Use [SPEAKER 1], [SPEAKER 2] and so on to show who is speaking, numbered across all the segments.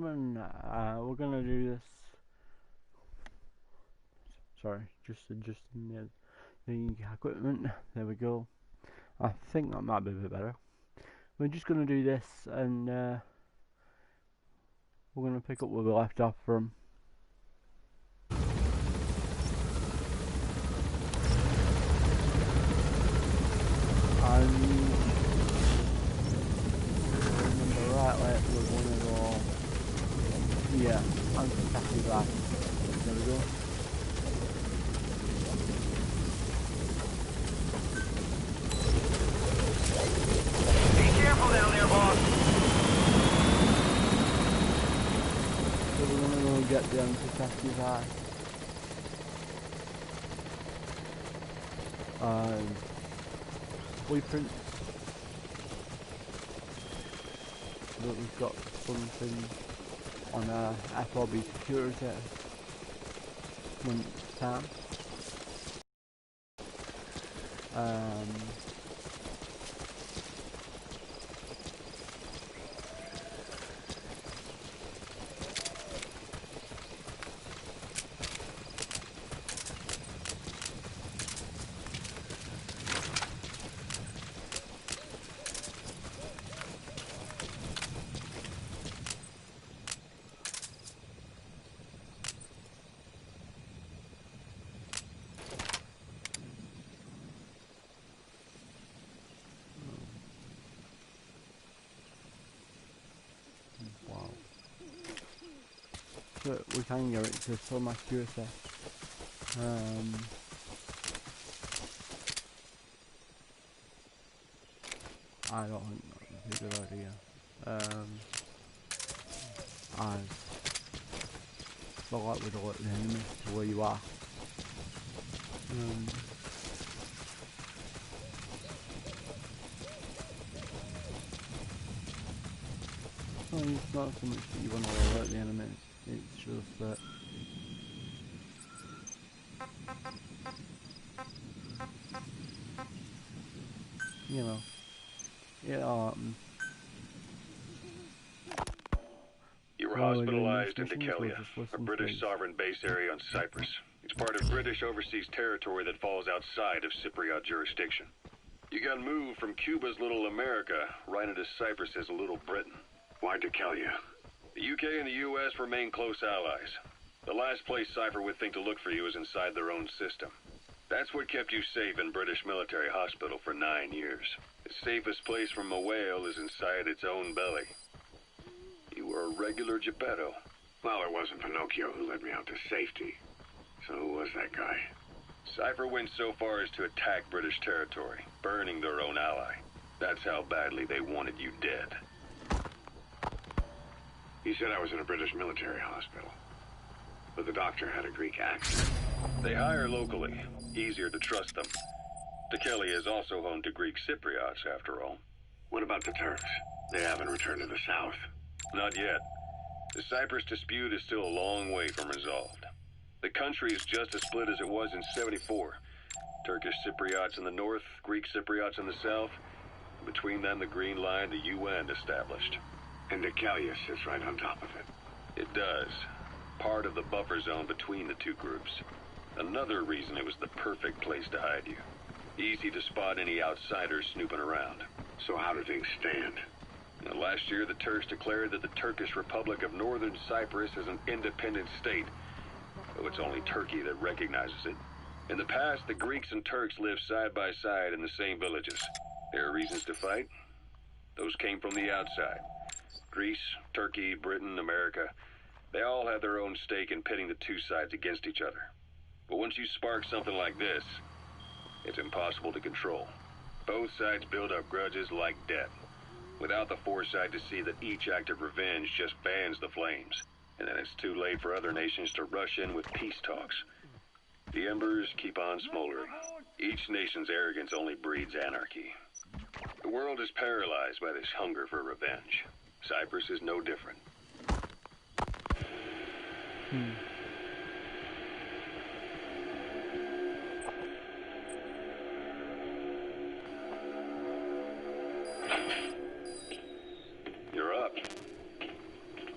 [SPEAKER 1] gentlemen, we're gonna do this. Sorry, just adjusting the equipment. There we go. I think that might be a bit better. We're just gonna do this, and we're gonna pick up where we left off from. And remember rightly, we're gonna go. Yeah, uncontested that. There we go.
[SPEAKER 2] Be careful down there, boss.
[SPEAKER 1] So we're gonna go get the uncontested that. Blueprints. But we've got something on FOB security one time. So we can get it to some accuracy. I don't think that's a good idea. I feel like we'd alert the enemy to where you are. Well, it's not so much that you want to alert the enemy, it's just that you know,
[SPEAKER 3] You were hospitalized in Dekelia, a British sovereign base area on Cyprus. It's part of British overseas territory that falls outside of Cypriot jurisdiction. You got moved from Cuba's Little America right into Cyprus's Little Britain. Why Dekelia? The UK and the US remain close allies. The last place Cypher would think to look for you is inside their own system. That's what kept you safe in British military hospital for 9 years. The safest place from a whale is inside its own belly. You were a regular Geppetto.
[SPEAKER 4] Well, it wasn't Pinocchio who led me out to safety. So who was that guy?
[SPEAKER 3] Cypher went so far as to attack British territory, burning their own ally. That's how badly they wanted you dead.
[SPEAKER 4] He said I was in a British military hospital. But the doctor had a Greek accent.
[SPEAKER 3] They hire locally. Easier to trust them. Dekelia is also home to Greek Cypriots, after all.
[SPEAKER 4] What about the Turks? They haven't returned to the south.
[SPEAKER 3] Not yet. The Cyprus dispute is still a long way from resolved. The country is just as split as it was in '74. Turkish Cypriots in the north, Greek Cypriots in the south. Between them, the Green Line, the UN established.
[SPEAKER 4] And Dekelia sits right on top of it.
[SPEAKER 3] It does. Part of the buffer zone between the two groups. Another reason it was the perfect place to hide you. Easy to spot any outsiders snooping around.
[SPEAKER 4] So how do things stand?
[SPEAKER 3] Now, last year, the Turks declared that the Turkish Republic of Northern Cyprus is an independent state, though it's only Turkey that recognizes it. In the past, the Greeks and Turks lived side by side in the same villages. There are reasons to fight. Those came from the outside. Greece, Turkey, Britain, America, they all had their own stake in pitting the two sides against each other. But once you spark something like this, it's impossible to control. Both sides build up grudges like death, without the foresight to see that each act of revenge just fans the flames. And then it's too late for other nations to rush in with peace talks. The embers keep on smoldering. Each nation's arrogance only breeds anarchy. The world is paralyzed by this hunger for revenge. Cyprus is no different.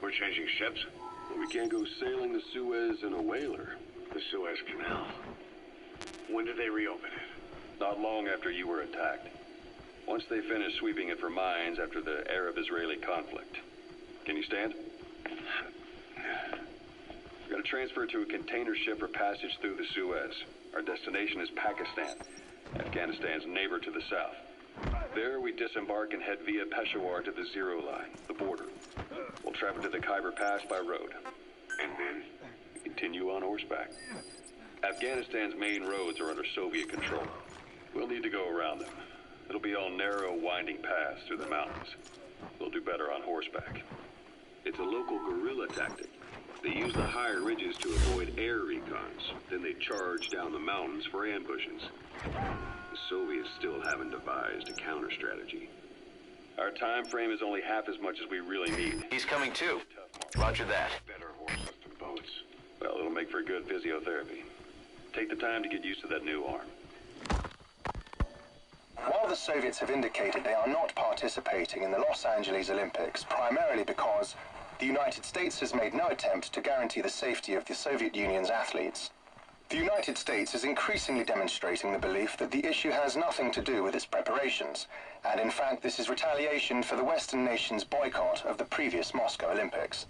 [SPEAKER 4] We're changing ships?
[SPEAKER 3] We can't go sailing the Suez in a whaler.
[SPEAKER 4] The Suez Canal. When did they reopen it?
[SPEAKER 3] Not long after you were attacked. Once they finished sweeping it for mines after the Arab-Israeli conflict. Can you stand? We're going to transfer to a container ship for passage through the Suez. Our destination is Pakistan, Afghanistan's neighbor to the south. There we disembark and head via Peshawar to the Zero Line, the border. We'll travel to the Khyber Pass by road.
[SPEAKER 4] And then?
[SPEAKER 3] Continue on horseback. Afghanistan's main roads are under Soviet control. We'll need to go around them. It'll be all narrow, winding paths through the mountains. We'll do better on horseback. It's a local guerrilla tactic. They use the higher ridges to avoid air recons. Then they charge down the mountains for ambushes. The Soviets still haven't devised a counter-strategy. Our time frame is only half as much as we really need.
[SPEAKER 2] He's coming too. Roger that.
[SPEAKER 4] Better horses than boats.
[SPEAKER 3] Well, it'll make for good physiotherapy. Take the time to get used to that new arm.
[SPEAKER 5] While the Soviets have indicated they are not participating in the Los Angeles Olympics, primarily because the United States has made no attempt to guarantee the safety of the Soviet Union's athletes, the United States is increasingly demonstrating the belief that the issue has nothing to do with its preparations, and in fact this is retaliation for the Western nations' boycott of the previous Moscow Olympics.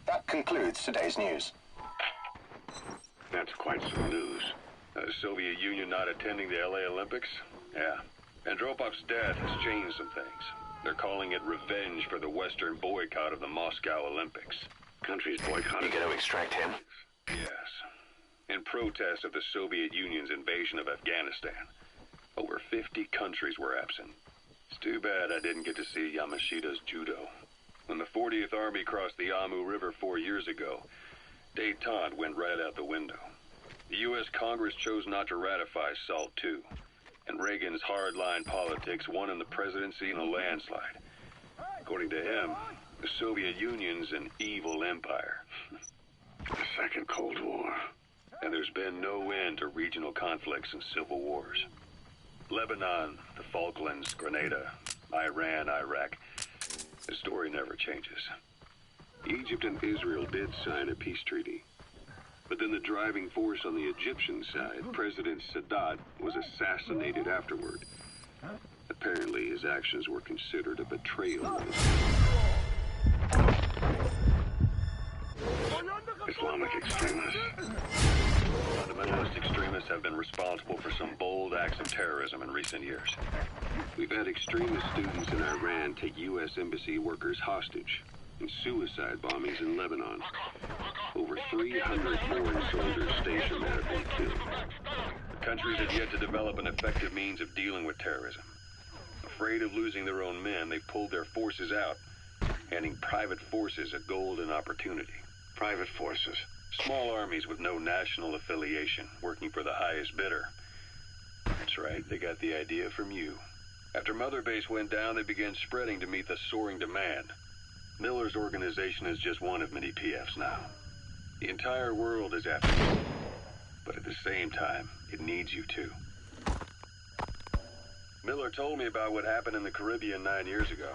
[SPEAKER 5] That concludes today's news.
[SPEAKER 4] That's quite some news.
[SPEAKER 3] The Soviet Union not attending the LA Olympics? Yeah. Andropov's death has changed some things. They're calling it revenge for the Western boycott of the Moscow Olympics.
[SPEAKER 4] Countries boycotted.
[SPEAKER 2] You gotta extract him?
[SPEAKER 3] Yes. In protest of the Soviet Union's invasion of Afghanistan. Over 50 countries were absent. It's too bad I didn't get to see Yamashita's judo. When the 40th Army crossed the Amu River 4 years ago, détente went right out the window. The U.S. Congress chose not to ratify SALT II, and Reagan's hardline politics won in the presidency in a landslide. According to him, the Soviet Union's an evil empire.
[SPEAKER 4] The Second Cold War.
[SPEAKER 3] And there's been no end to regional conflicts and civil wars. Lebanon, the Falklands, Grenada, Iran, Iraq. The story never changes. Egypt and Israel did sign a peace treaty. But then the driving force on the Egyptian side, President Sadat, was assassinated afterward. Apparently his actions were considered a betrayal of his...
[SPEAKER 4] Islamic extremists.
[SPEAKER 3] Fundamentalist extremists have been responsible for some bold acts of terrorism in recent years. We've had extremist students in Iran take U.S. embassy workers hostage, and suicide bombings in Lebanon. Over 300 foreign soldiers stationed there have been killed. The countries have yet to develop an effective means of dealing with terrorism. Afraid of losing their own men, they've pulled their forces out, handing private forces a golden opportunity.
[SPEAKER 4] Private forces.
[SPEAKER 3] Small armies with no national affiliation, working for the highest bidder. That's right, they got the idea from you. After Mother Base went down, they began spreading to meet the soaring demand. Miller's organization is just one of many PFs now. The entire world is after you, but at the same time, it needs you too. Miller told me about what happened in the Caribbean 9 years ago.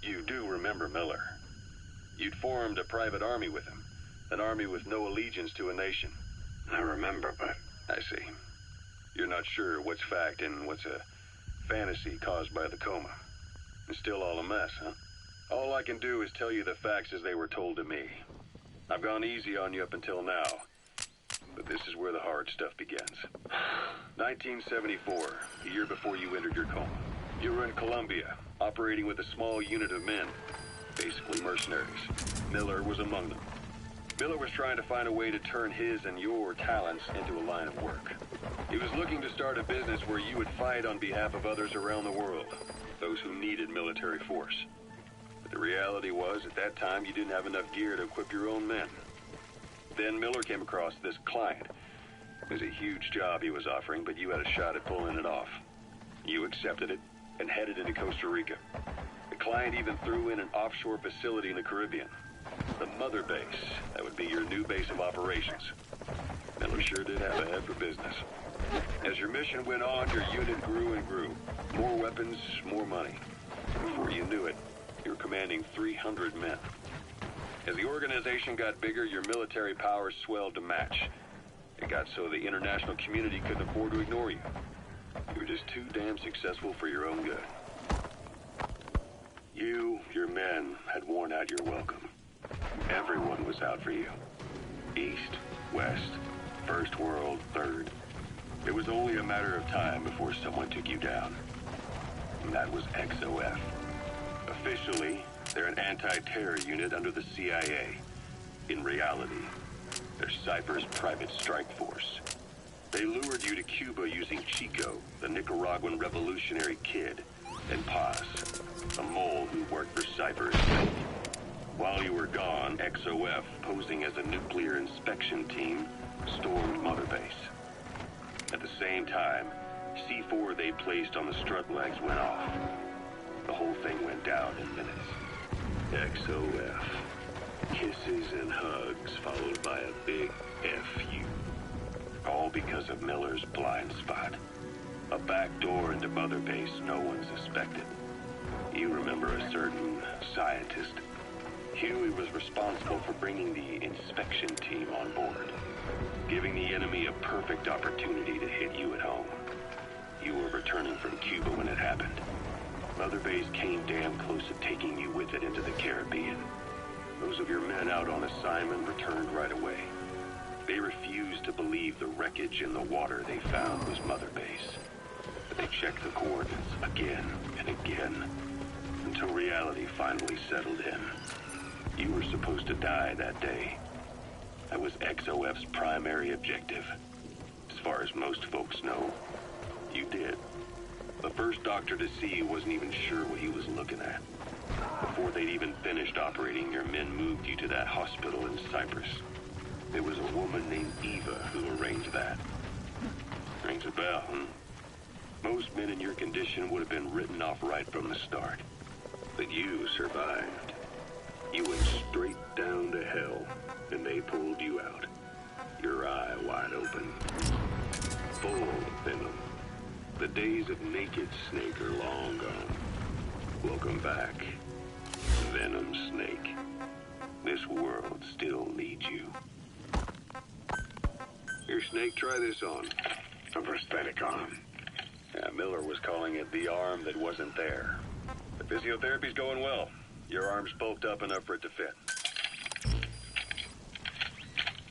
[SPEAKER 3] You do remember Miller. You'd formed a private army with him, an army with no allegiance to a nation.
[SPEAKER 4] I remember, but...
[SPEAKER 3] I see. You're not sure what's fact and what's a fantasy caused by the coma. It's still all a mess, huh? All I can do is tell you the facts as they were told to me. I've gone easy on you up until now, but this is where the hard stuff begins. 1974, the year before you entered your coma. You were in Colombia, operating with a small unit of men, basically mercenaries. Miller was among them. Miller was trying to find a way to turn his and your talents into a line of work. He was looking to start a business where you would fight on behalf of others around the world, those who needed military force. But the reality was, at that time, you didn't have enough gear to equip your own men. Then Miller came across this client. It was a huge job he was offering, but you had a shot at pulling it off. You accepted it and headed into Costa Rica. The client even threw in an offshore facility in the Caribbean. The Mother Base. That would be your new base of operations. Miller sure did have a head for business. As your mission went on, your unit grew and grew. More weapons, more money. Before you knew it, you were commanding 300 men. As the organization got bigger, your military powers swelled to match. It got so the international community couldn't afford to ignore you. You were just too damn successful for your own good.
[SPEAKER 4] You, your men, had worn out your welcome. Everyone was out for you. East, West, First World, Third. It was only a matter of time before someone took you down. And that was XOF. Officially, they're an anti-terror unit under the CIA. In reality, they're Cyprus Private Strike Force. They lured you to Cuba using Chico, the Nicaraguan revolutionary kid, and Paz, a mole who worked for Cyprus. While you were gone, XOF, posing as a nuclear inspection team, stormed Mother Base. At the same time, C4 they placed on the strut legs went off. The whole thing went down in minutes.
[SPEAKER 3] XOF. Kisses and hugs, followed by a big F-U.
[SPEAKER 4] All because of Miller's blind spot. A back door into Mother Base no one suspected. You remember a certain scientist? Huey was responsible for bringing the inspection team on board, giving the enemy a perfect opportunity to hit you at home. You were returning from Cuba when it happened. Mother Base came damn close to taking you with it into the Caribbean. Those of your men out on assignment returned right away. They refused to believe the wreckage in the water they found was Mother Base. But they checked the coordinates again and again, until reality finally settled in. You were supposed to die that day. That was XOF's primary objective. As far as most folks know, you did. The first doctor to see you wasn't even sure what he was looking at. Before they'd even finished operating, your men moved you to that hospital in Cyprus. It was a woman named Eva who arranged that. Rings a bell, huh? Most men in your condition would have been written off right from the start. But you survived. You went straight down to hell, and they pulled you out. Your eye wide open. Full of venom. The days of naked Snake are long gone. Welcome back, Venom Snake. This world still needs you. Here, Snake, try this on. A prosthetic arm.
[SPEAKER 3] Yeah, Miller was calling it the arm that wasn't there. The physiotherapy's going well. Your arm's bulked up enough for it to fit.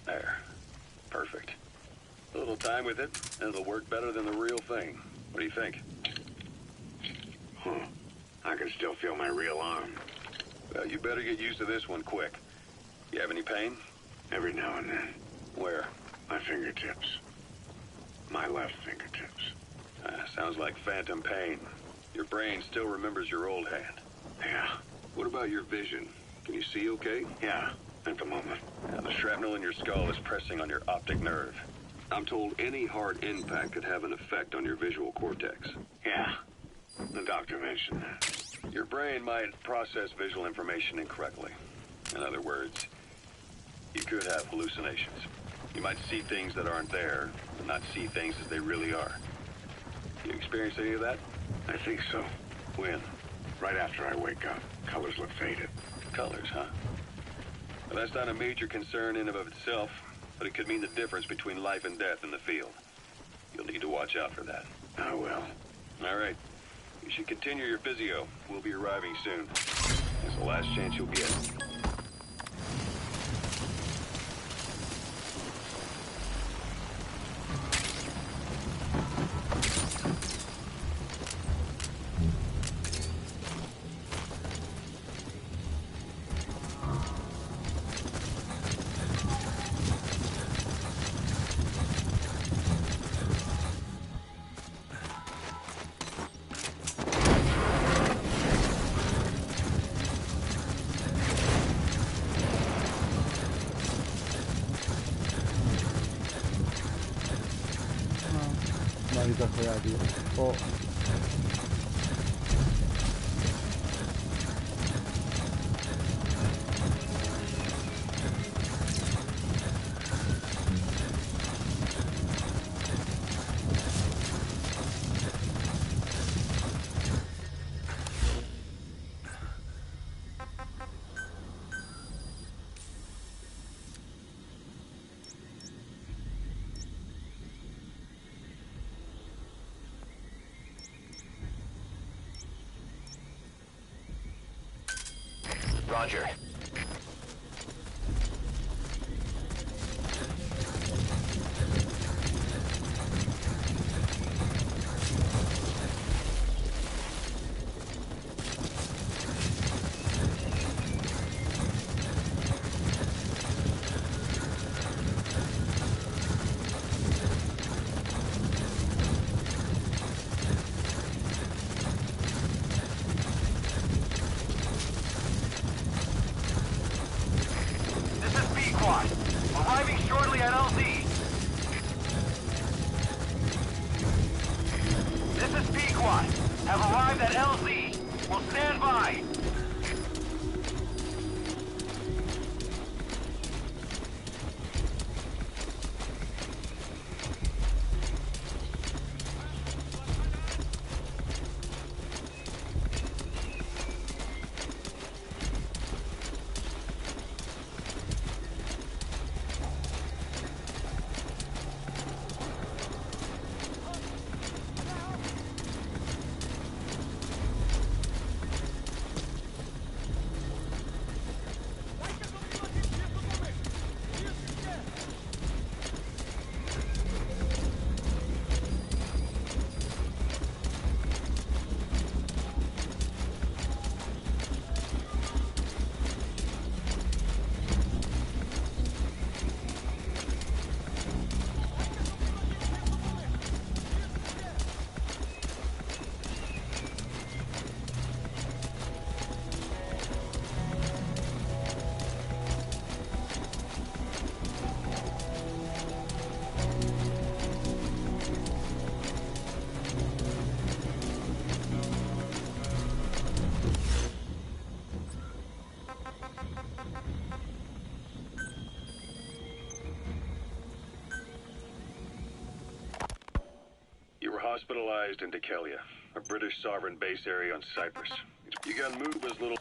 [SPEAKER 3] There. Perfect. A little time with it, and it'll work better than the real thing. What do you think?
[SPEAKER 4] I can still feel my real arm.
[SPEAKER 3] Well, you better get used to this one quick. You have any pain?
[SPEAKER 4] Every now and then.
[SPEAKER 3] Where?
[SPEAKER 4] My fingertips. My left fingertips.
[SPEAKER 3] Sounds like phantom pain. Your brain still remembers your old hand.
[SPEAKER 4] Yeah.
[SPEAKER 3] What about your vision? Can you see okay?
[SPEAKER 4] Yeah, at the moment.
[SPEAKER 3] The shrapnel in your skull is pressing on your optic nerve. I'm told any hard impact could have an effect on your visual cortex.
[SPEAKER 4] Yeah. The doctor mentioned that.
[SPEAKER 3] Your brain might process visual information incorrectly. In other words, you could have hallucinations. You might see things that aren't there, and not see things as they really are. You experience any of that?
[SPEAKER 4] I think so.
[SPEAKER 3] When?
[SPEAKER 4] Right after I wake up. Colors look faded.
[SPEAKER 3] Colors, huh? Well, that's not a major concern in and of itself, but it could mean the difference between life and death in the field. You'll need to watch out for that.
[SPEAKER 4] I will.
[SPEAKER 3] All right. You should continue your physio. We'll be arriving soon. It's the last chance you'll get.
[SPEAKER 1] Not exactly ideal, but
[SPEAKER 2] Roger.
[SPEAKER 6] Arriving shortly at LZ. This is Pequot. Have arrived at LZ. Will stand by.
[SPEAKER 3] Hospitalized in Dekelia, a British sovereign base area on Cyprus. You got moved as little.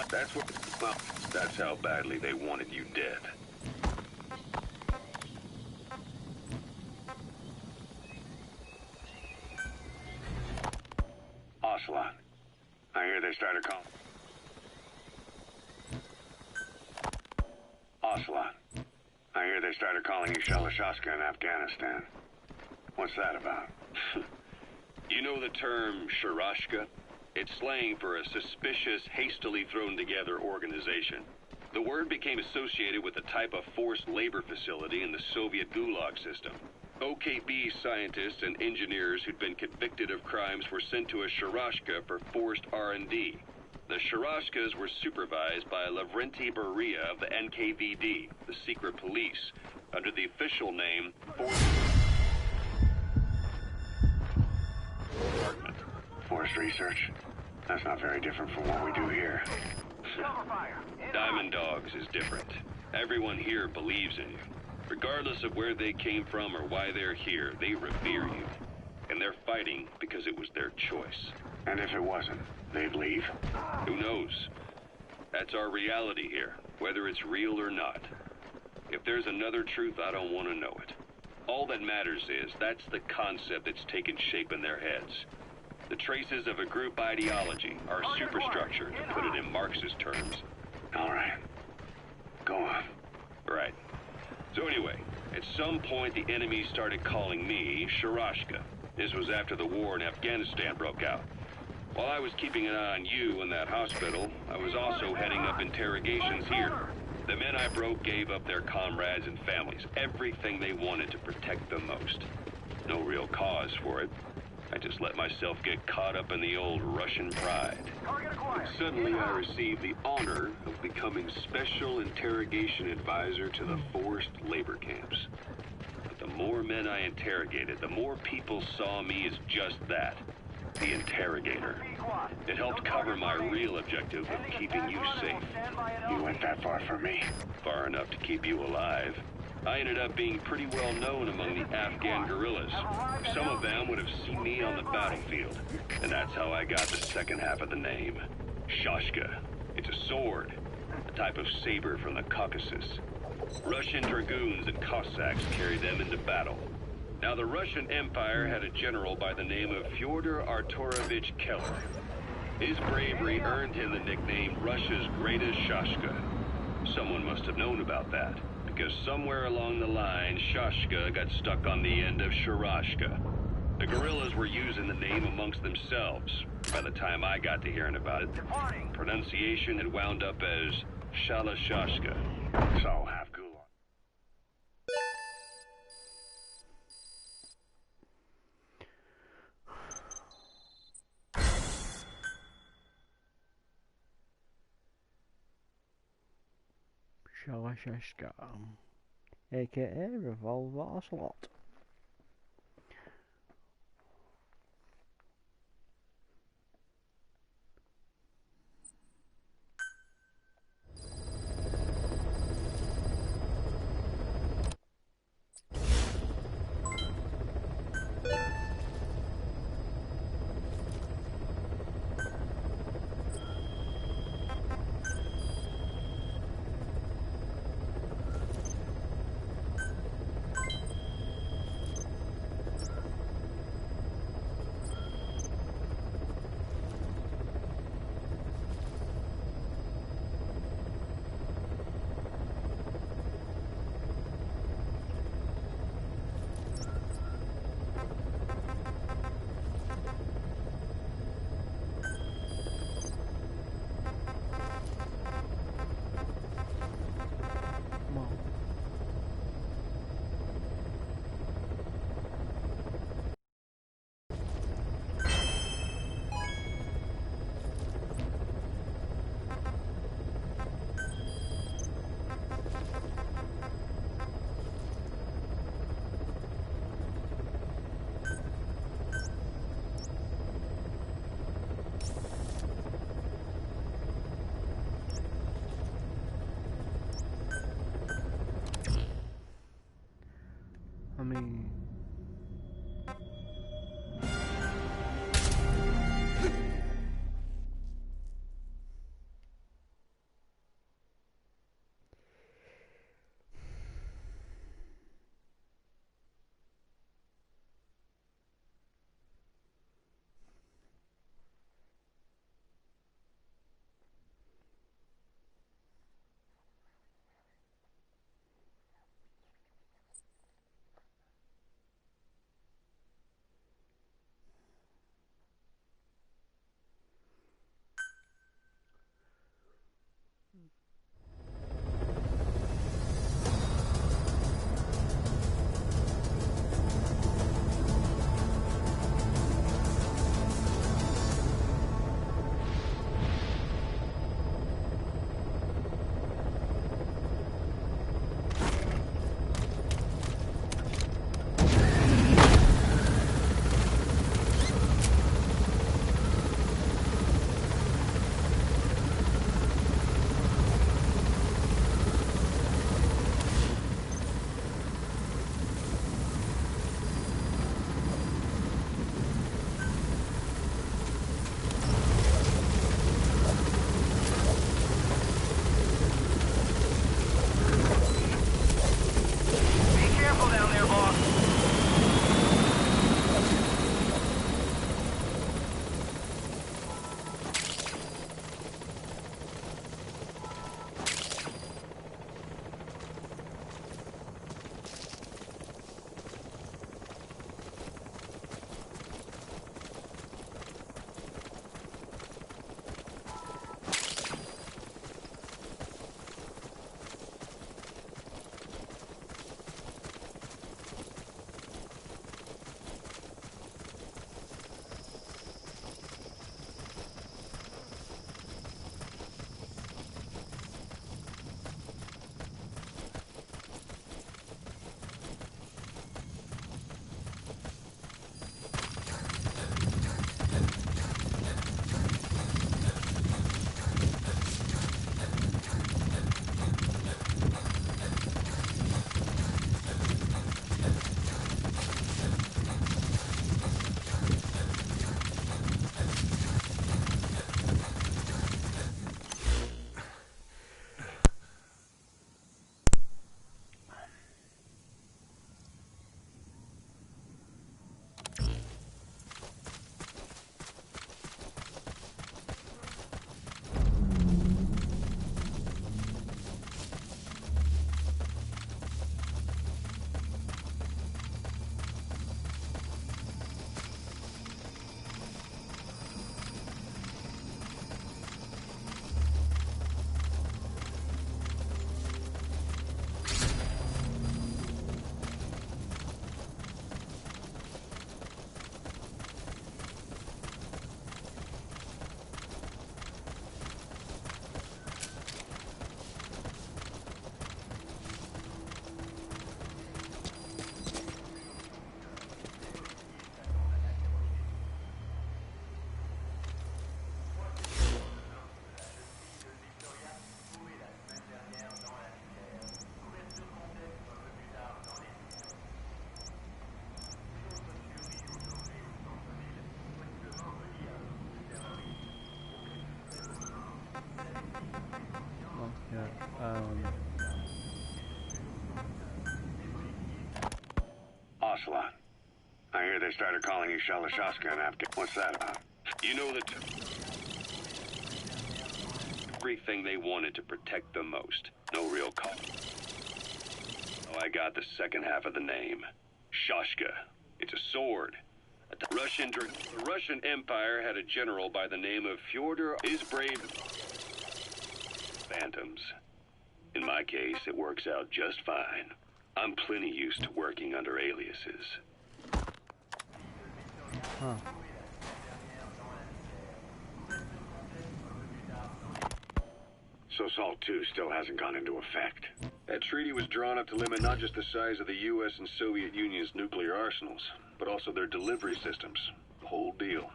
[SPEAKER 3] That's what. Well, that's how badly they wanted you dead. Ocelot. I hear they started calling. Ocelot. I hear they started calling you Shalashaska in Afghanistan. What's that about? You know the term Sharashka? It's slang for a suspicious, hastily thrown together organization. The word became associated with a type of forced labor facility in the Soviet Gulag system. OKB scientists and engineers who'd been convicted of crimes were sent to a Sharashka for forced R&D. The Sharashkas were supervised by Lavrenti Beria of the NKVD, the secret police, under the official name Forced research? That's not very different from what we do here. Diamond Dogs is different. Everyone here believes in you. Regardless of where they came from or why they're here, they revere you. And they're fighting because it was their choice. And if it wasn't, they'd leave? Who knows? That's our reality here, whether it's real or not. If there's another truth, I don't want to know it. All that matters is that's the concept that's taken shape in their heads. The traces of a group ideology, our superstructure, to put it in Marxist terms. All right. Go on. Right. So anyway, at some point the enemy started calling me Sharashka. This was after the war in Afghanistan broke out. While I was keeping an eye on you in that hospital, I was also heading up interrogations here. The men I broke gave up their comrades and families, everything they wanted to protect them most. No real cause for it. I just let myself get caught up in the old Russian pride. And suddenly I received the honor of becoming Special Interrogation Advisor to the forced labor camps. But the more men I interrogated, the more people saw me as just that, the interrogator. It helped cover my real objective of keeping you safe. You went that far for me? Far enough to keep you alive. I ended up being pretty well known among the Afghan guerrillas. Some of them would have seen me on the battlefield. And that's how I got the second half of the name. Shashka. It's a sword. A type of saber from the Caucasus. Russian dragoons and Cossacks carried them into battle. Now the Russian Empire had a general by the name of Fyodor Arturovich Keller. His bravery earned him the nickname Russia's greatest Shashka. Someone must have known about that, because somewhere along the line, Shashka got stuck on the end of Sharashka. The guerrillas were using the name amongst themselves. By the time I got to hearing about it, pronunciation had wound up as Shalashashka. So have gulag.
[SPEAKER 1] Shalashashka, aka Revolver Ocelot. I mean,
[SPEAKER 4] they started calling you Shalashaska in Afghan. What's that about?
[SPEAKER 3] You know that everything they wanted to protect the most. No real call. Oh, I got the second half of the name. Shashka. It's a sword. The Russian Empire had a general by the name of Fyodor. His brave phantoms. In my case, it works out just fine. I'm plenty used to working under aliases.
[SPEAKER 1] Huh.
[SPEAKER 4] So SALT II still hasn't gone into effect.
[SPEAKER 3] That treaty was drawn up to limit not just the size of the U.S. and Soviet Union's nuclear arsenals, but also their delivery systems. The whole deal.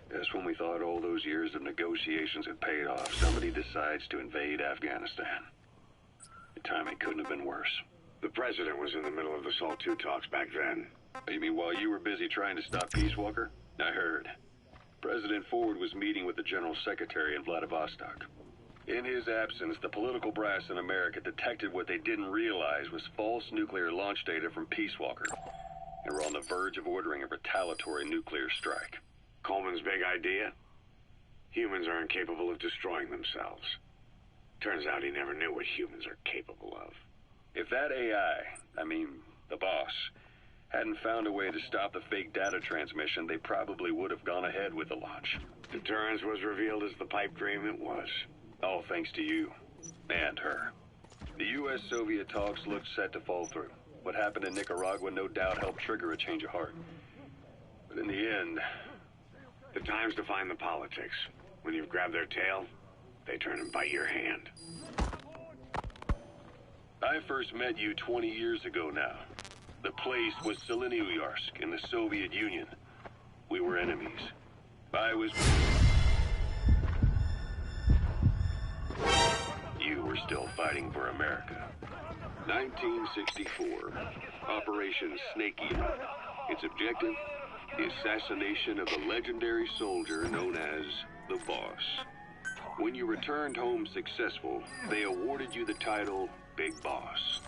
[SPEAKER 3] That's when we thought all those years of negotiations had paid off. Somebody decides to invade Afghanistan. The timing couldn't have been worse.
[SPEAKER 4] The president was in the middle of the SALT II talks back then.
[SPEAKER 3] You mean while you were busy trying to stop Peace Walker? I heard. President Ford was meeting with the General Secretary in Vladivostok. In his absence, the political brass in America detected what they didn't realize was false nuclear launch data from Peace Walker. They were on the verge of ordering a retaliatory nuclear strike.
[SPEAKER 4] Coleman's big idea? Humans are incapable of destroying themselves. Turns out he never knew what humans are capable of.
[SPEAKER 3] If that AI, the boss, hadn't found a way to stop the fake data transmission, they probably would have gone ahead with the launch.
[SPEAKER 4] Deterrence was revealed as the pipe dream it was.
[SPEAKER 3] All thanks to you. And her. The U.S.-Soviet talks looked set to fall through. What happened in Nicaragua no doubt helped trigger a change of heart. But in the end...
[SPEAKER 4] The time's to find the politics. When you've grabbed their tail, they turn and bite your hand.
[SPEAKER 3] I first met you 20 years ago now. The place was Selenouyarsk in the Soviet Union. We were enemies. You were still fighting for America. 1964. Operation Snake Eater. Its objective? The assassination of the legendary soldier known as the Boss. When you returned home successful, they awarded you the title Big Boss.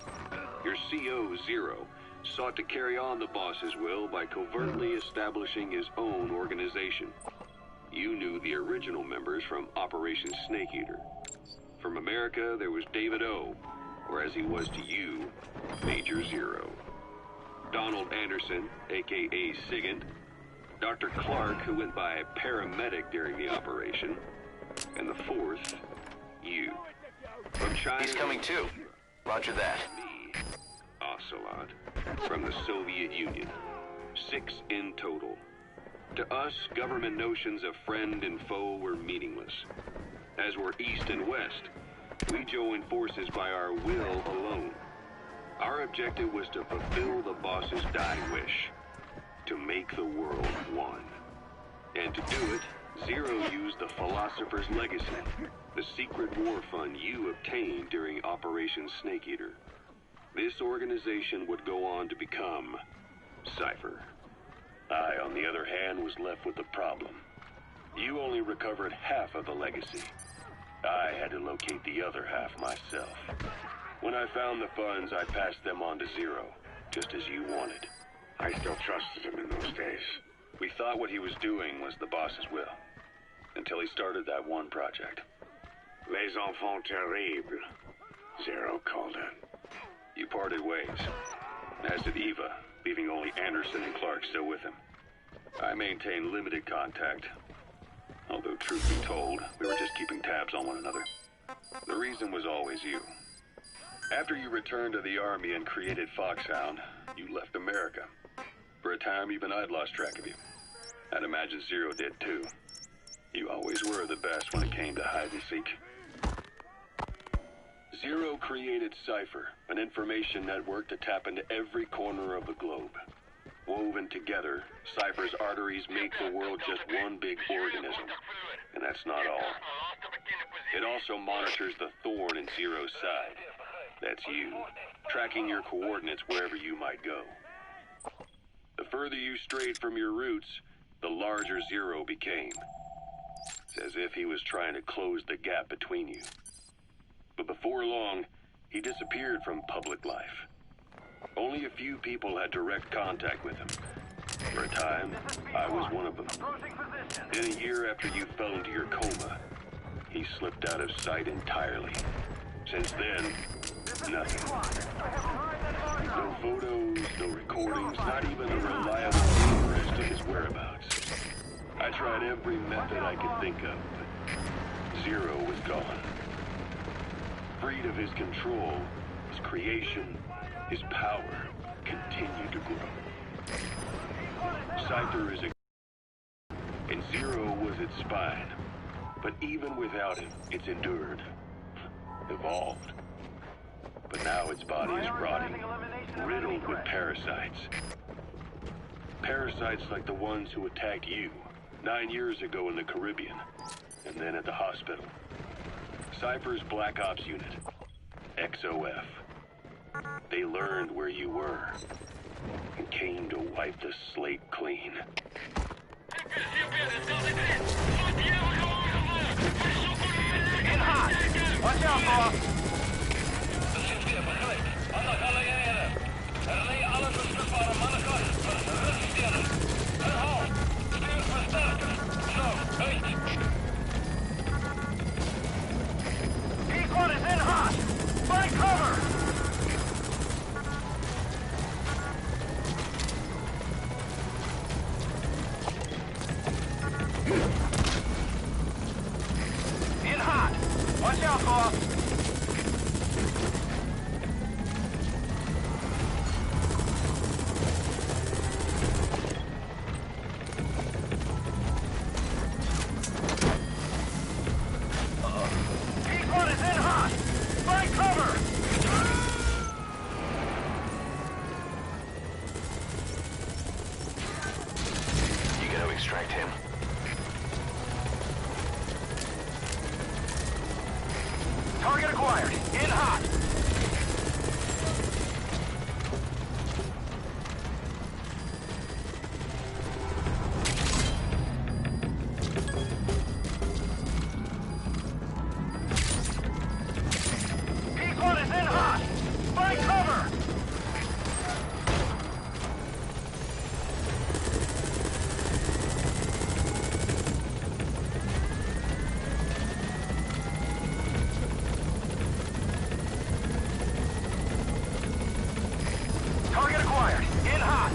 [SPEAKER 3] Your CO, Zero, sought to carry on the boss's will by covertly establishing his own organization. You knew the original members from Operation Snake Eater. From America, there was David O, or as he was to you, Major Zero. Donald Anderson, a.k.a. Sigint, Dr. Clark, who went by paramedic during the operation, and the fourth, you. From China...
[SPEAKER 2] He's coming too. Roger that.
[SPEAKER 3] Me, Ocelot, from the Soviet Union. 6 in total. To us, government notions of friend and foe were meaningless. As were East and West, we joined forces by our will alone. Our objective was to fulfill the boss's dying wish, to make the world one. And to do it, Zero used the Philosopher's Legacy, the secret war fund you obtained during Operation Snake Eater. This organization would go on to become Cypher. I, on the other hand, was left with the problem. You only recovered half of the legacy. I had to locate the other half myself. When I found the funds, I passed them on to Zero, just as you wanted.
[SPEAKER 4] I still trusted him in those days.
[SPEAKER 3] We thought what he was doing was the boss's will, until he started that one project.
[SPEAKER 4] Les enfants terribles, Zero called it.
[SPEAKER 3] You parted ways, as did Eva, leaving only Anderson and Clark still with him. I maintained limited contact, although truth be told, we were just keeping tabs on one another. The reason was always you. After you returned to the Army and created Foxhound, you left America. For a time, even I'd lost track of you. I'd imagine Zero did too. You always were the best when it came to hide and seek. Zero created Cypher, an information network to tap into every corner of the globe. Woven together, Cypher's arteries make the world just one big organism. And that's not all. It also monitors the thorn in Zero's side. That's you, tracking your coordinates wherever you might go. The further you strayed from your roots, the larger Zero became. It's as if he was trying to close the gap between you. But before long, he disappeared from public life. Only a few people had direct contact with him. For a time, I was one of them. In a year after you fell into your coma, he slipped out of sight entirely. Since then, nothing. No photos, no recordings, not even a reliable name as to his whereabouts. I tried every method I could think of, but Zero was gone. Freed of his control, his creation, his power continued to grow. Cypher is a... and Zero was its spine. But even without him, it's endured, evolved. But now its body is rotting, riddled with parasites. Parasites like the ones who attacked you 9 years ago in the Caribbean, and then at the hospital. Cypher's Black Ops Unit, XOF. They learned where you were, and came to wipe the slate clean.
[SPEAKER 6] In hot! Watch out, boss! P1 is in hot! Find cover! In hot! Watch out, boss! P1 is in hot! Find cover!
[SPEAKER 2] You gotta extract him.
[SPEAKER 6] Target acquired. In hot. P1 is in hot. Find cover. Target acquired. In hot.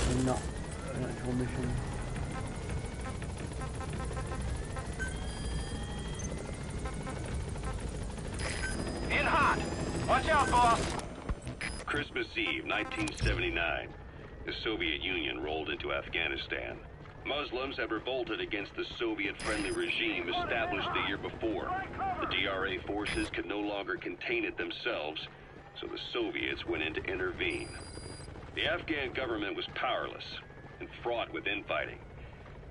[SPEAKER 1] And not an actual mission.
[SPEAKER 6] In hot. Watch out, boss.
[SPEAKER 3] Christmas Eve, 1979, the Soviet Union rolled into Afghanistan. Muslims had revolted against the Soviet-friendly regime established the year before. The DRA forces could no longer contain it themselves, so the Soviets went in to intervene. The Afghan government was powerless and fraught with infighting.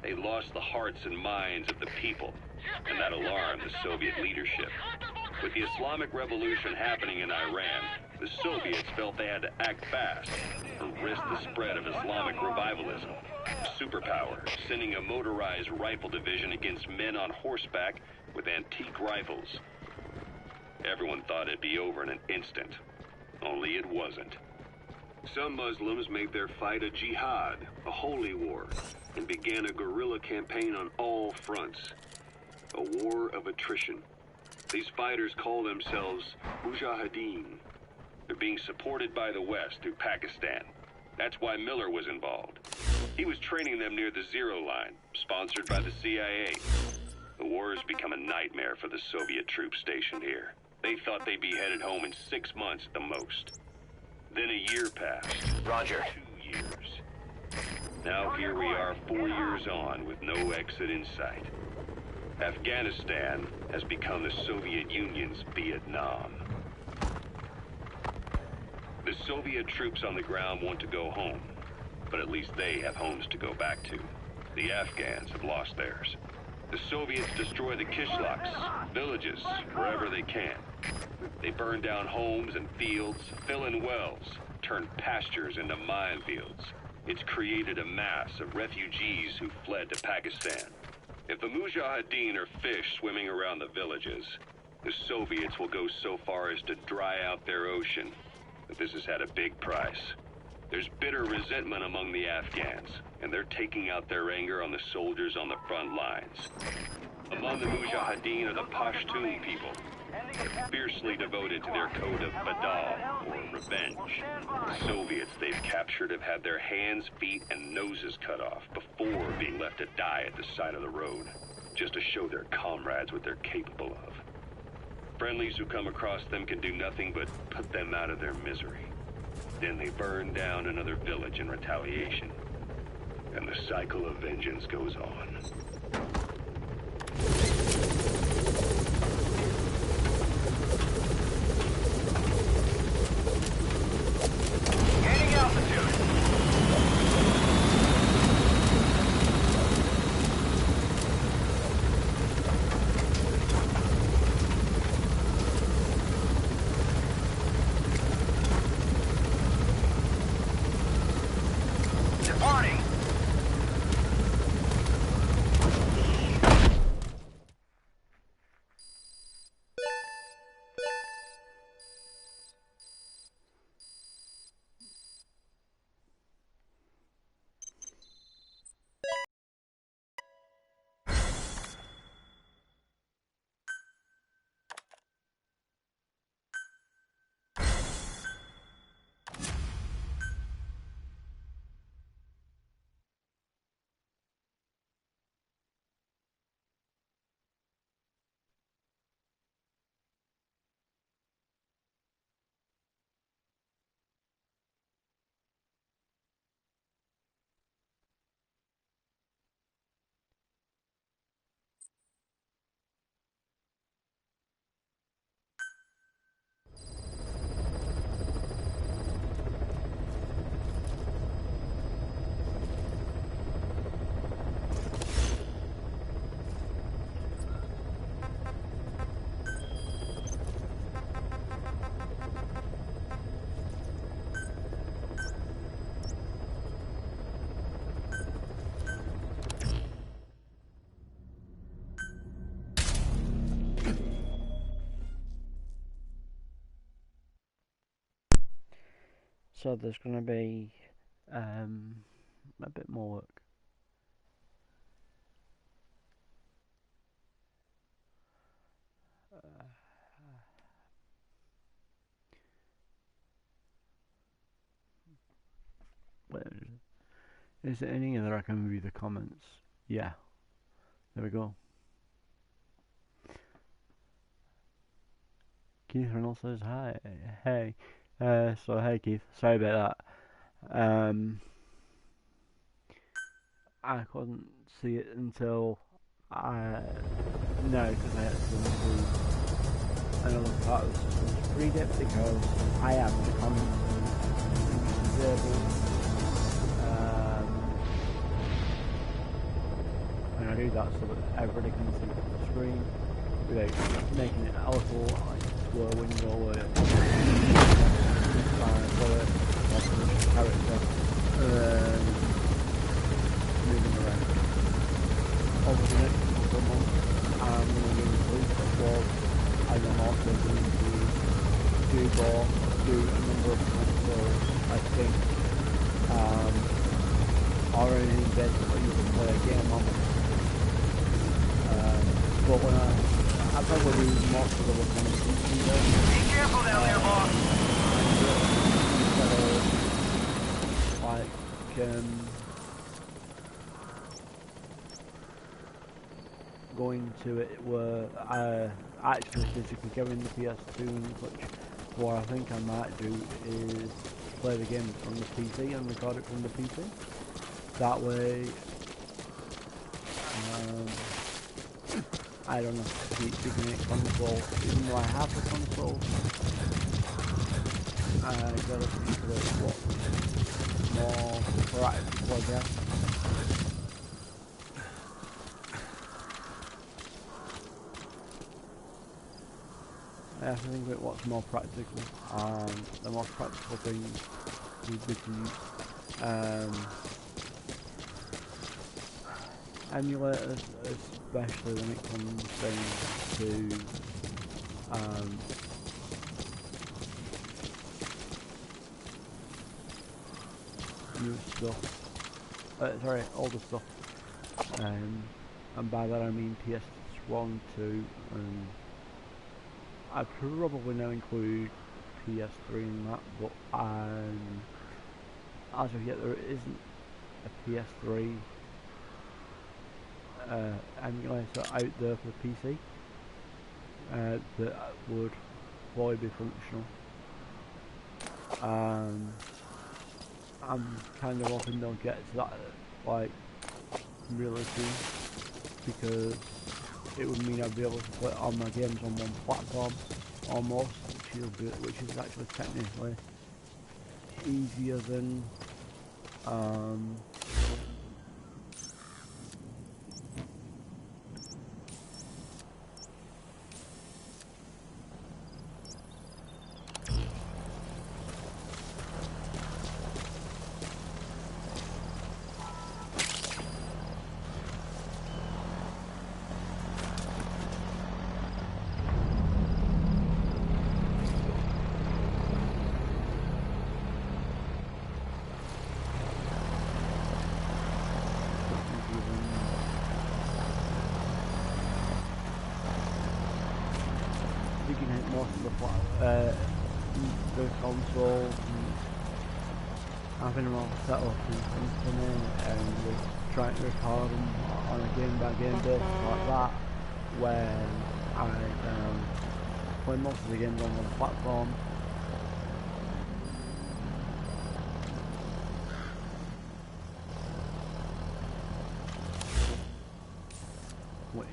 [SPEAKER 3] They lost the hearts and minds of the people, and that alarmed the Soviet leadership. With the Islamic Revolution happening in Iran, the Soviets felt they had to act fast and risk the spread of Islamic revivalism. Superpower, sending a motorized rifle division against men on horseback with antique rifles. Everyone thought it'd be over in an instant, only it wasn't. Some Muslims made their fight a jihad, a holy war, and began a guerrilla campaign on all fronts. A war of attrition. These fighters call themselves Mujahideen. They're being supported by the West through Pakistan. That's why Miller was involved. He was training them near the Zero Line, sponsored by the CIA. The war has become a nightmare for the Soviet troops stationed here. They thought they'd be headed home in 6 months at the most. Then a year passed.
[SPEAKER 2] Roger.
[SPEAKER 3] 2 years. Now here we are 4 years on with no exit in sight. Afghanistan has become the Soviet Union's Vietnam. The Soviet troops on the ground want to go home, but at least they have homes to go back to. The Afghans have lost theirs. The Soviets destroy the kishlaks, villages, wherever they can. They burn down homes and fields, fill in wells, turn pastures into minefields. It's created a mass of refugees who fled to Pakistan. If the Mujahideen are fish swimming around the villages, the Soviets will go so far as to dry out their ocean. But this has had a big price. There's bitter resentment among the Afghans, and they're taking out their anger on the soldiers on the front lines. Among the Mujahideen are the Pashtun people, fiercely devoted to their code of Badal, or revenge. The Soviets they've captured have had their hands, feet, and noses cut off before being left to die at the side of the road, just to show their comrades what they're capable of. Friendlies who come across them can do nothing but put them out of their misery. Then they burn down another village in retaliation, and the cycle of vengeance goes on.
[SPEAKER 6] Gaining altitude. Departing.
[SPEAKER 1] So there's going to be a bit more work. Wait, is it any other I can review the comments? Yeah, there we go. Keith Reynolds says hi. Hey. So hey Keith, sorry about that. I couldn't see it until because I had to include another part of the system. Read it because I have the comments disabled. And I do that so that everybody can see the screen without making it a little blur window where character moving around. Over the next couple of months I'm going to include football, and I'm also going to do a number of consoles. I think already basically you can play a game on it. But when I probably do most of the work on the PC though.
[SPEAKER 6] Be careful down there, boss.
[SPEAKER 1] Going to it where I actually physically go in the PS2 and such. What I think I might do is play the game from the PC and record it from the PC. That way, I don't know, keeping it console, even though I have the console, I gotta think of what's more practical, I guess. I have to think about what's more practical. The most practical thing would be to use emulators, especially when it comes down to new stuff. Sorry, older stuff. And by that I mean PS1, 2, and I'd probably now include PS3 in that, but as of yet there isn't a PS3 emulator out there for the PC that would fully be functional. I'm kind of hoping they'll get to that like really soon, because it would mean I'd be able to play all my games on one platform almost, which is actually technically easier than most of the console, having them all set up and something, and we're trying to record them on a game by game basis like that, when I play most of the games on one platform. Which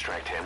[SPEAKER 2] extract him?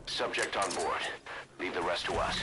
[SPEAKER 2] Subject on board. Leave the rest to us.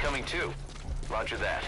[SPEAKER 2] Coming too. Roger that.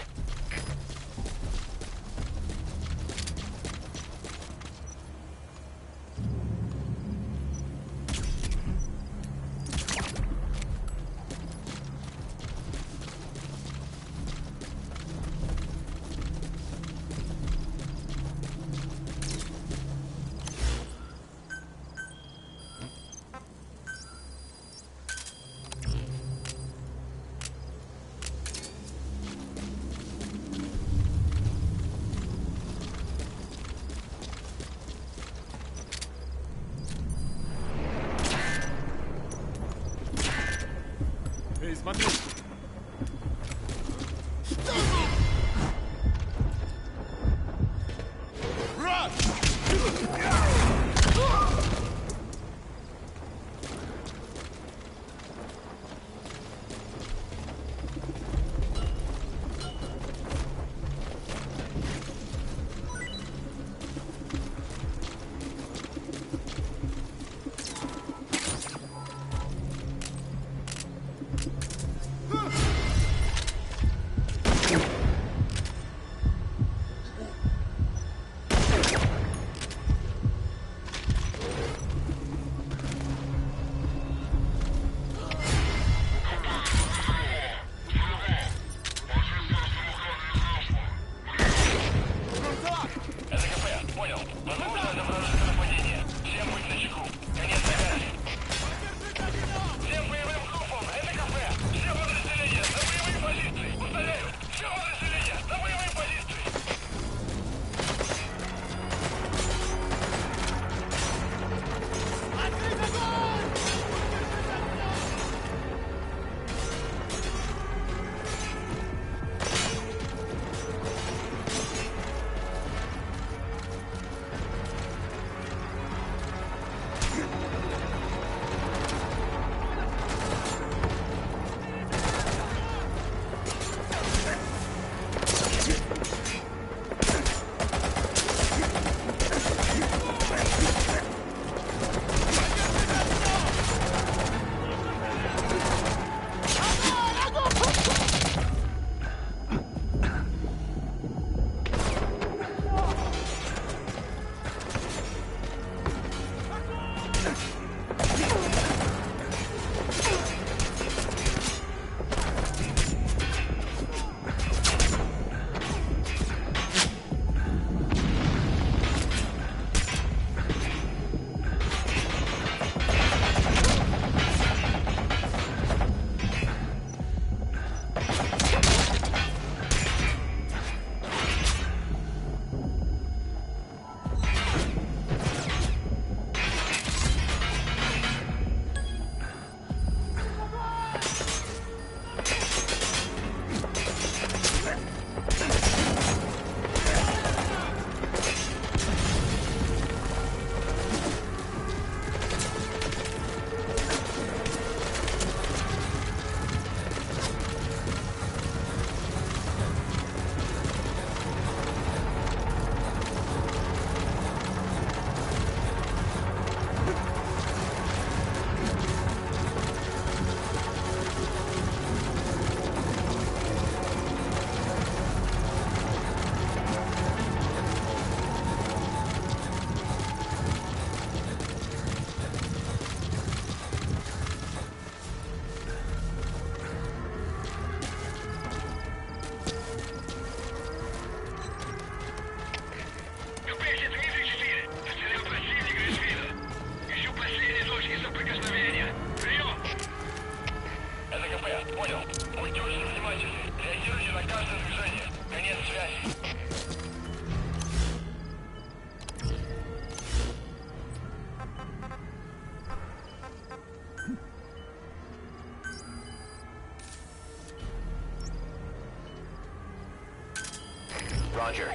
[SPEAKER 2] Roger.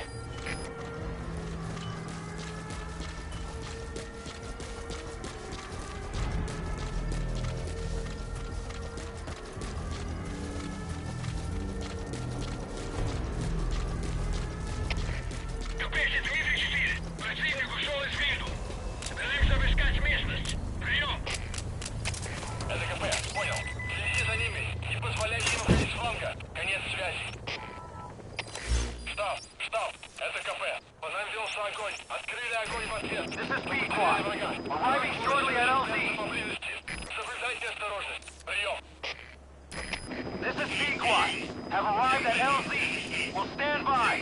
[SPEAKER 6] This is P-Quad. Arriving shortly at LZ. This is P-Quad. Have arrived at LZ. Will stand by.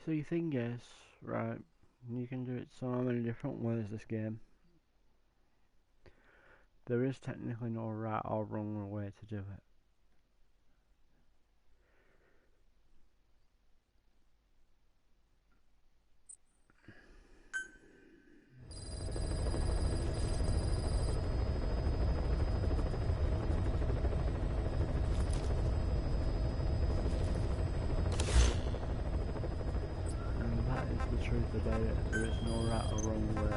[SPEAKER 1] So the thing is, right, you can do it so many different ways this game. There is technically no right or wrong way to do it. The truth about it, there is no right or wrong way.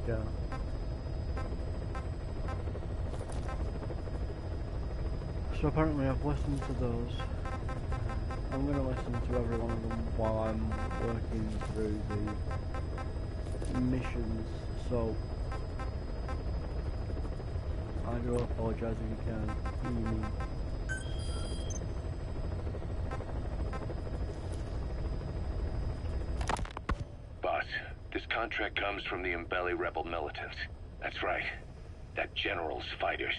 [SPEAKER 1] Yeah. So apparently I've listened to those. I'm going to listen to every one of them while I'm working through the missions, so I do apologise if you can't hear me.
[SPEAKER 4] Boss, this contract comes from the Mbele rebel militants. That's right. That general's fighters.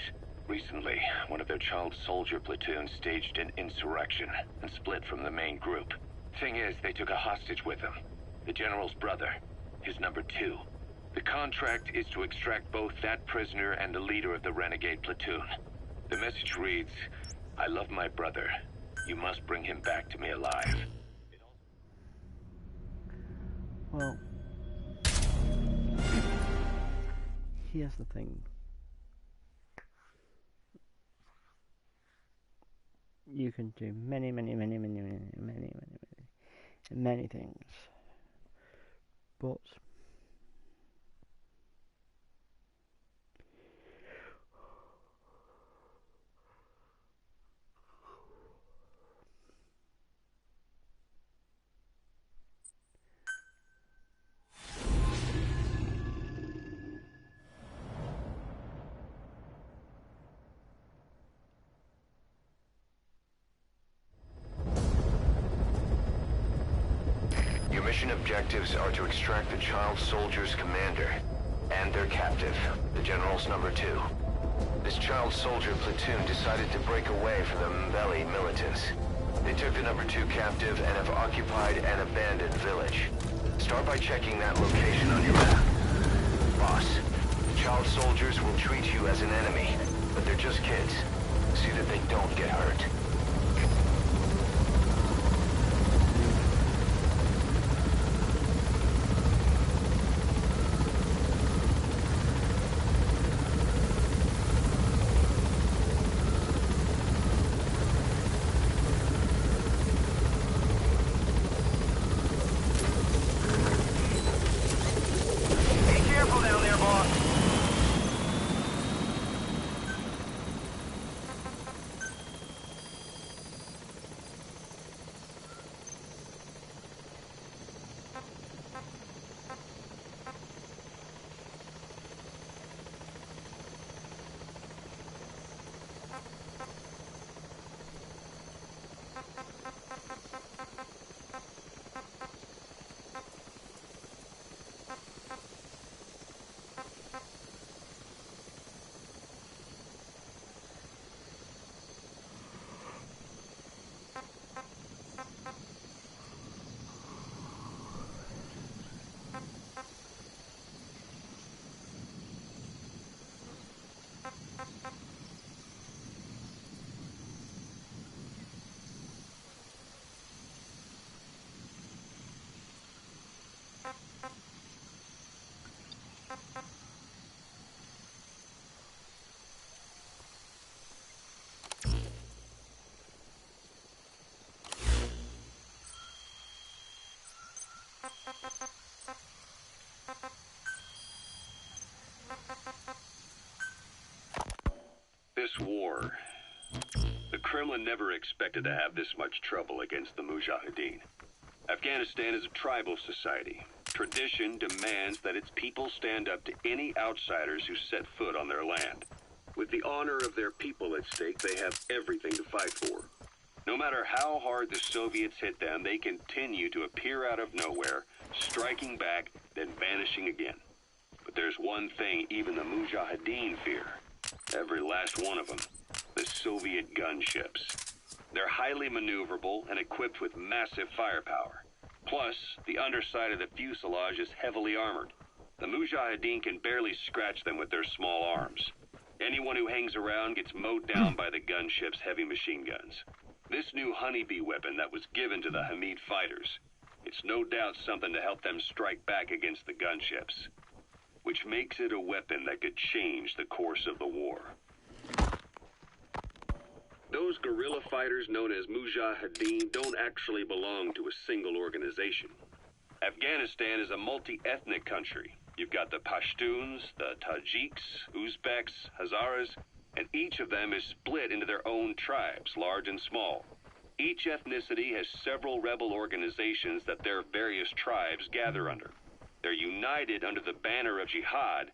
[SPEAKER 4] Recently, one of their child soldier platoons staged an insurrection and split from the main group. Thing is, they took a hostage with them. The general's brother, his number 2. The contract is to extract both that prisoner and the leader of the renegade platoon. The message reads, "I love my brother. You must bring him back to me alive."
[SPEAKER 1] Well, here's the thing. You can do many things, but
[SPEAKER 2] Your mission objectives are to extract the child soldier's commander and their captive, the general's number 2. This child soldier platoon decided to break away from the Mbeli militants. They took the number 2 captive and have occupied an abandoned village. Start by checking that location on your map. Boss, the child soldiers will treat you as an enemy, but they're just kids. See that they don't get hurt.
[SPEAKER 3] This war, the Kremlin never expected to have this much trouble against the Mujahideen. Afghanistan is a tribal society. Tradition demands that its people stand up to any outsiders who set foot on their land. With the honor of their people at stake, they have everything to fight for. No matter how hard the Soviets hit them, they continue to appear out of nowhere, striking back, then vanishing again. But there's one thing even the Mujahideen fear. Every last one of them. The Soviet gunships. They're highly maneuverable and equipped with massive firepower. Plus, the underside of the fuselage is heavily armored. The Mujahideen can barely scratch them with their small arms. Anyone who hangs around gets mowed down by the gunship's heavy machine guns. This new honeybee weapon that was given to the Hamid fighters, it's no doubt something to help them strike back against the gunships, which makes it a weapon that could change the course of the war. Those guerrilla fighters known as Mujahideen don't actually belong to a single organization. Afghanistan is a multi-ethnic country. You've got the Pashtuns, the Tajiks, Uzbeks, Hazaras, and each of them is split into their own tribes, large and small. Each ethnicity has several rebel organizations that their various tribes gather under. They're united under the banner of jihad,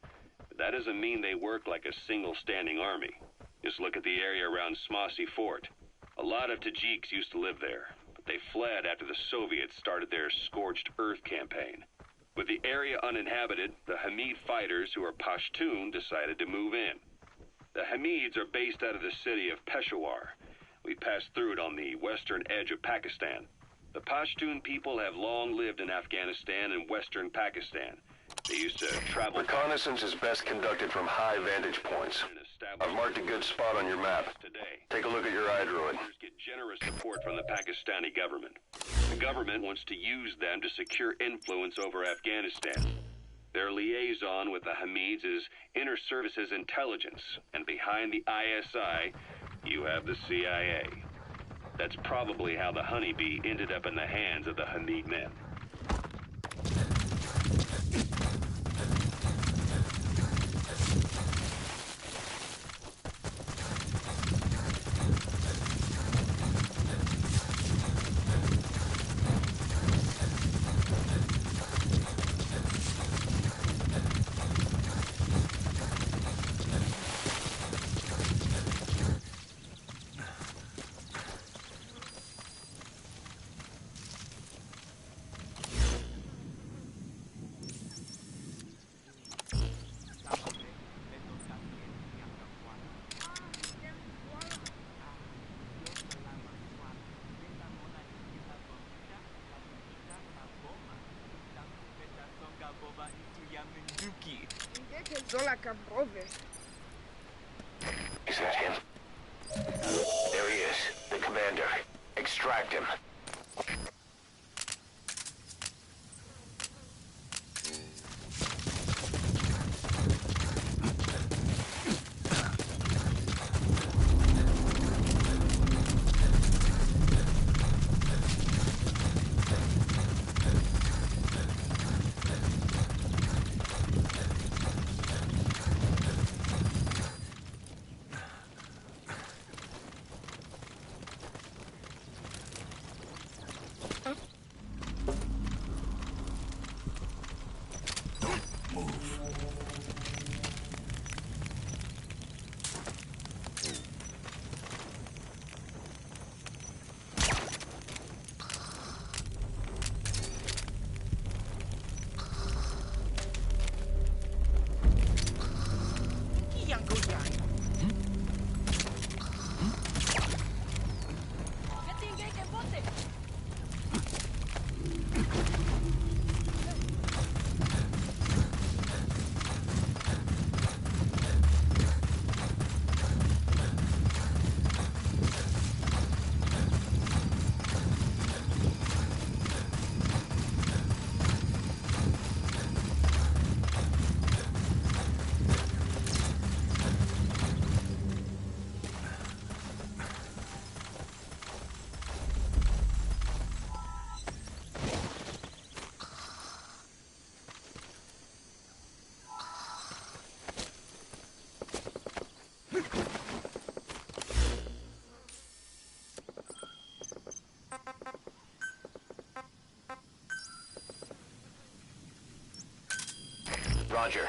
[SPEAKER 3] but that doesn't mean they work like a single standing army. Just look at the area around Smasy Fort. A lot of Tajiks used to live there, but they fled after the Soviets started their scorched earth campaign. With the area uninhabited, the Hamid fighters, who are Pashtun, decided to move in. The Hamids are based out of the city of Peshawar. We passed through it on the western edge of Pakistan. The Pashtun people have long lived in Afghanistan and western Pakistan. They used to travel...
[SPEAKER 2] Reconnaissance is best conducted from high vantage points. I've marked a good spot on your map. Take a look at your iDroid.
[SPEAKER 3] Get generous support from the Pakistani government. The government wants to use them to secure influence over Afghanistan. Their liaison with the Hamids is Inter-Services Intelligence, and behind the ISI, you have the CIA. That's probably how the honeybee ended up in the hands of the Hamid men.
[SPEAKER 2] Is that him? There he is, the commander. Extract him. Roger.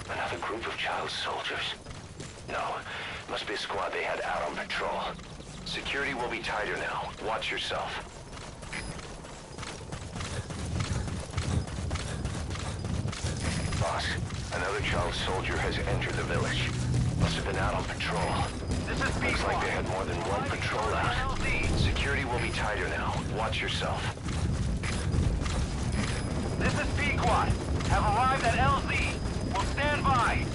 [SPEAKER 2] Another group of child soldiers. No, must be a squad they had out on patrol. Security will be tighter now. Watch yourself. Boss, another child soldier has entered the village. Must have been out on patrol.
[SPEAKER 6] This is
[SPEAKER 2] Looks like they had more than one patrol out. Security will be tighter now. Watch yourself.
[SPEAKER 6] This is Pequod. Have arrived at LZ. Will stand by.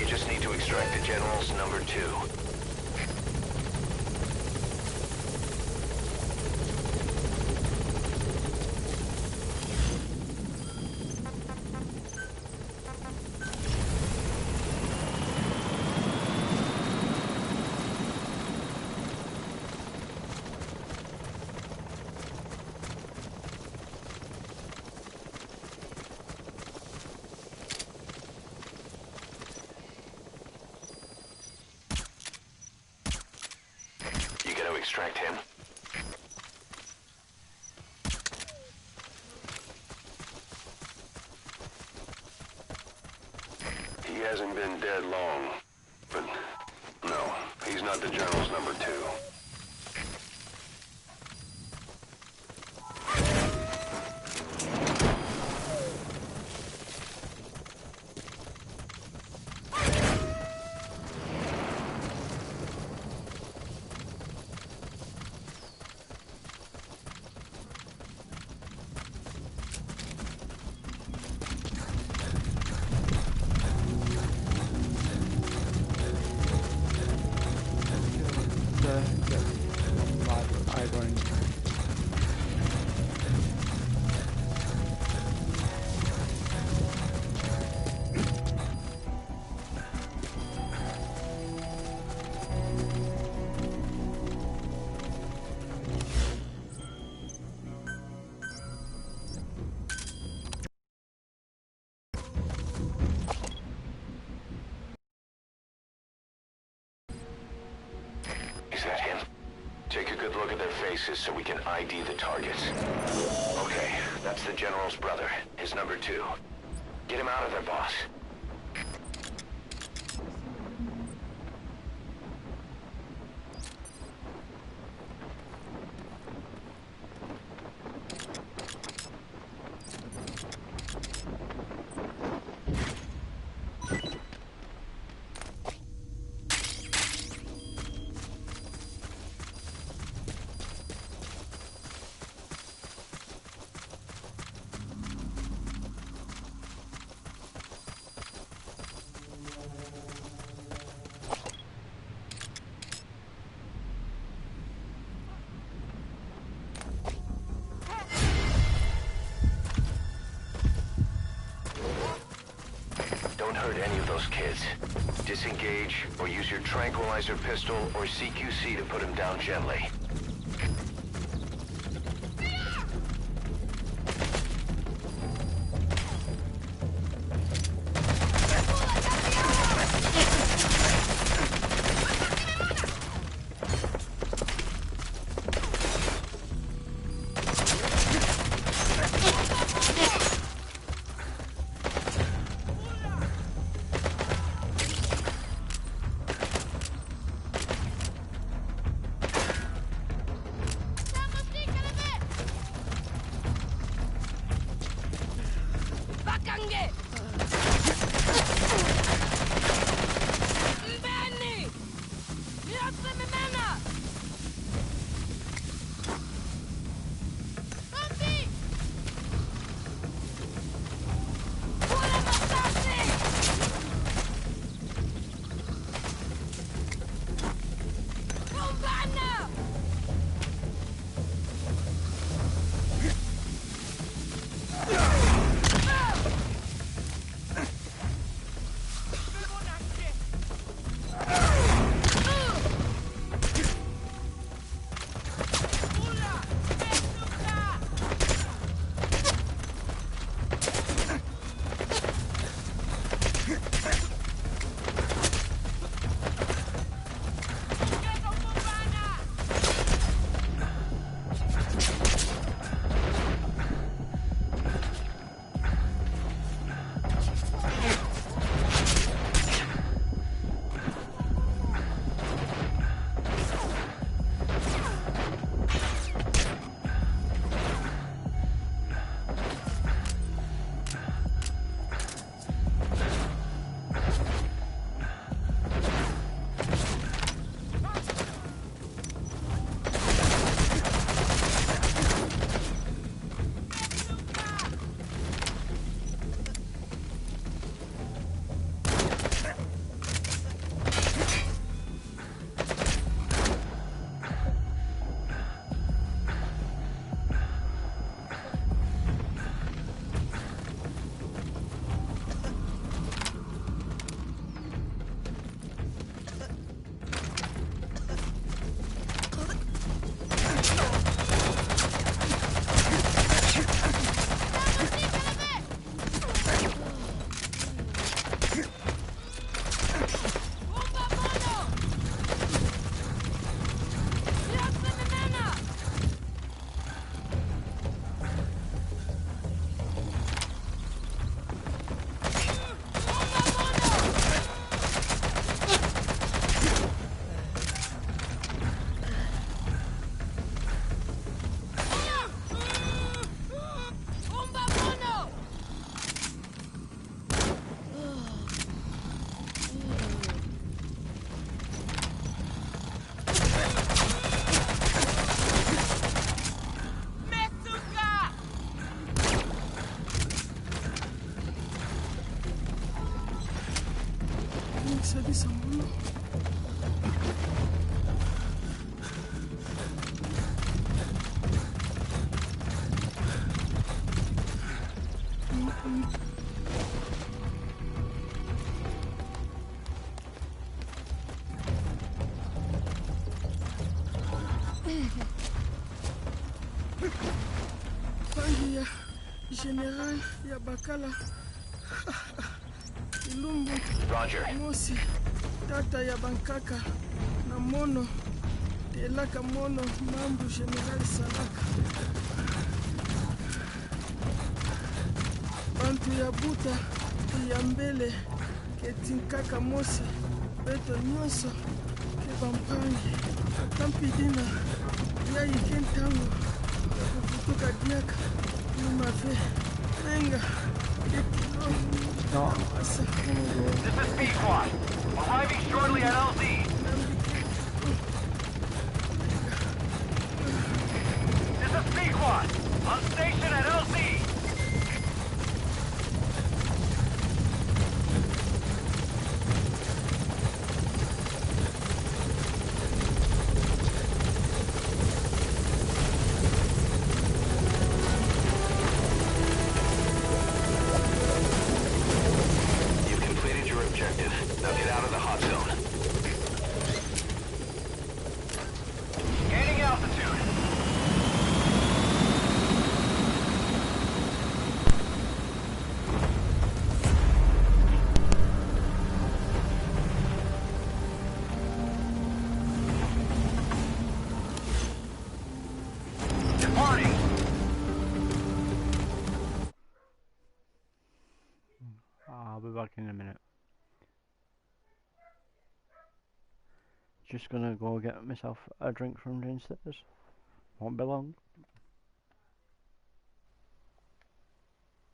[SPEAKER 2] You just need to extract the General's number 2. Extract him.
[SPEAKER 3] He hasn't been dead long, but no, he's not the General's number 2.
[SPEAKER 2] Is that him? Take a good look at their faces so we can ID the targets. Okay, that's the General's brother, his number 2. Get him out of there, boss. Don't hurt any of those kids. Disengage, or use your tranquilizer pistol or CQC to put him down gently.
[SPEAKER 7] Bisa mulu. Pangi ya General ya Bakala. Ilumbu.
[SPEAKER 2] Roger.
[SPEAKER 7] Mosi. Tata ya Bankaka. Na Mono. Telaka Mono. Mambu General Salaka. Bantu ya Buta. Ya Mbele. Ketinkaka Mosi. Beto Nyoso. Ke Bampangi. Tampidina. Ya Ikentango. Kufutuka Diaka. Numafe. Menga.
[SPEAKER 1] No.
[SPEAKER 6] This is B Squad. Arriving shortly at LZ. This is B Squad. On station at LZ.
[SPEAKER 2] Now get out of the hot zone.
[SPEAKER 6] Gaining altitude. Departing.
[SPEAKER 1] I'll be back in a minute. Just gonna go get myself a drink from downstairs. Won't be long.